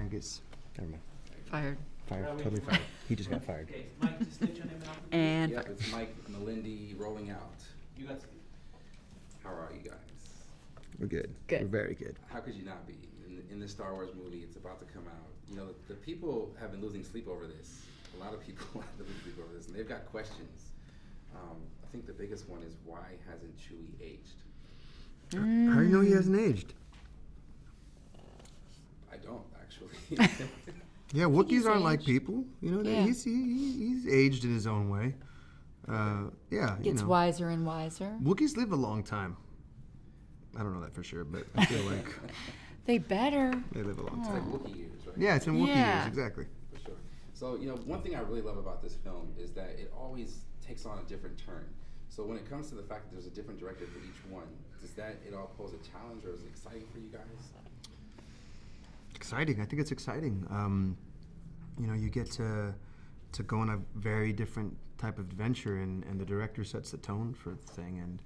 I guess. Never mind. Fired. Fired. Totally fired. He just got fired. Okay, Mike, just state your name and I'll- And Yep, it's Mike Melindy rolling out. You got How are you guys? We're good. Good. We're very good. How could you not be? In the Star Wars movie, it's about to come out. You know, the people have been losing sleep over this. A lot of people have been losing sleep over this, and they've got questions. I think the biggest one is, why hasn't Chewie aged? How do you know he hasn't aged? I don't, actually. Yeah, Wookiees he's aren't like aged. people. You know, Yeah. he's aged in his own way. Yeah, you gets know. wiser and wiser. Wookiees live a long time. I don't know that for sure, but I feel like They better. they live a long It's like time. Wookiee years, right? Yeah, it's in Wookiee Yeah. years, exactly. For sure. So, you know, one thing I really love about this film is that it always takes on a different turn. So when it comes to the fact that there's a different director for each one, does that at all pose a challenge, or is it exciting for you guys? Exciting. I think it's exciting. You know, you get to go on a very different type of adventure, and the director sets the tone for the thing,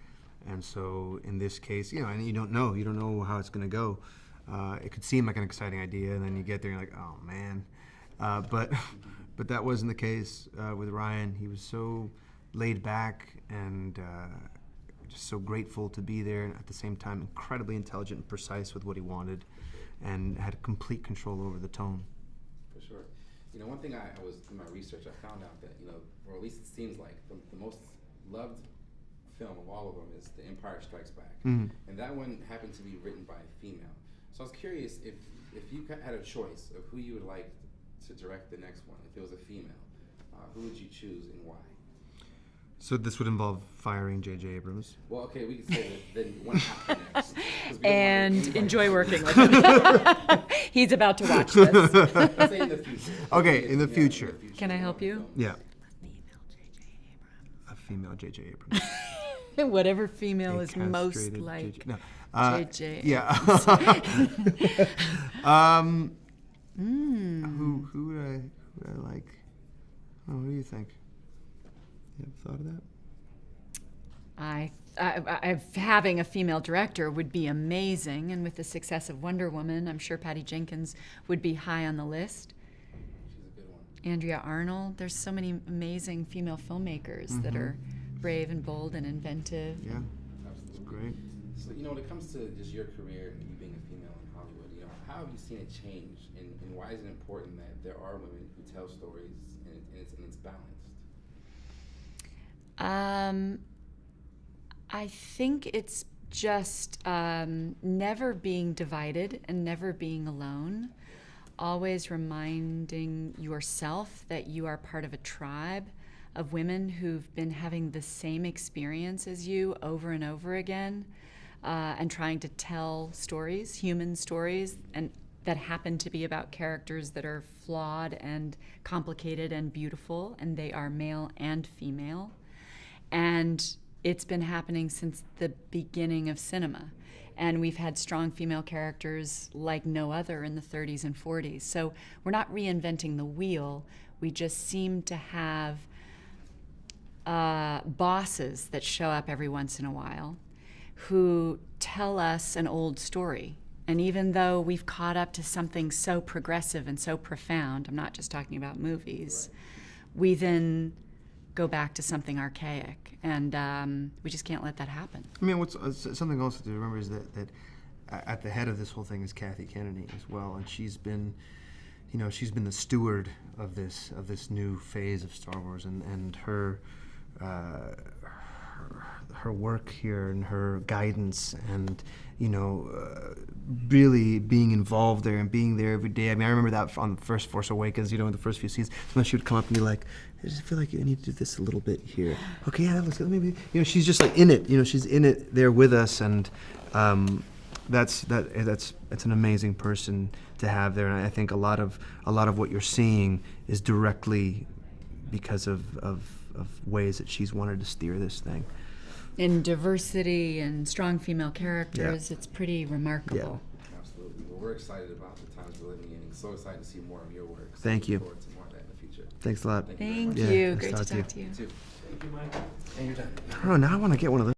and so in this case, you know, and you don't know how it's going to go. It could seem like an exciting idea, and then you get there and you're like, oh man, but that wasn't the case with Ryan. He was so laid back and just so grateful to be there, and at the same time incredibly intelligent and precise with what he wanted, and had complete control over the tone. For sure. You know, one thing I was, in my research, I found out that, you know, or at least it seems like, the most loved film of all of them is The Empire Strikes Back. Mhm. And that one happened to be written by a female. So I was curious, if you had a choice of who you would like to direct the next one, if it was a female, who would you choose and why? So this would involve firing J.J. Abrams. Well, okay, we could say that then one after next. 'Cause we don't And want to- enjoy working with him. He's about to watch this. Let's say in the future. Okay, in the Yeah, future. Can I help you? Yeah. A female J.J. Abrams. Whatever female A is most castrated like J.J. No. J.J. Yeah. Who would I like? Oh, what do you think? You have thought of that? Having a female director would be amazing, and with the success of Wonder Woman, I'm sure Patty Jenkins would be high on the list. She's a good one. Andrea Arnold. There's so many amazing female filmmakers that are brave and bold and inventive. Yeah, Absolutely. it's great. So, you know, when it comes to just your career and you being a female in Hollywood, you know, how have you seen it change, and why is it important that there are women who tell stories and it's balanced? I think it's just never being divided and never being alone. Always reminding yourself that you are part of a tribe of women who've been having the same experience as you over and over again, and trying to tell stories, human stories, and that happen to be about characters that are flawed and complicated and beautiful, and they are male and female. And it's been happening since the beginning of cinema. And we've had strong female characters like no other in the 30s and 40s. So we're not reinventing the wheel. We just seem to have bosses that show up every once in a while who tell us an old story. And even though we've caught up to something so progressive and so profound, I'm not just talking about movies, we then go back to something archaic, and we just can't let that happen. I mean, what's something else to remember is that at the head of this whole thing is Kathy Kennedy as well, and she's been the steward of this new phase of Star Wars, and her work here and her guidance, and really being involved there and being there every day. I mean, I remember that on the first Force Awakens, in the first few scenes, sometimes she would come up and be like, I just feel like you need to do this a little bit here. Okay, yeah, that looks good. Maybe, she's just like in it. She's in it there with us, and that's an amazing person to have there. And I think a lot of what you're seeing is directly because of ways that she's wanted to steer this thing. In diversity and strong female characters, It's pretty remarkable. Yeah. Absolutely. Well, we're excited about the times we're living in, and so excited to see more of your work. So Thank you. Look forward to more of that in the future. Thanks a lot. Thank you very Thank much. you. nice Great to talking talk to you. You too. Thank you, Mike. And you're done. Oh, now I want to get one of those.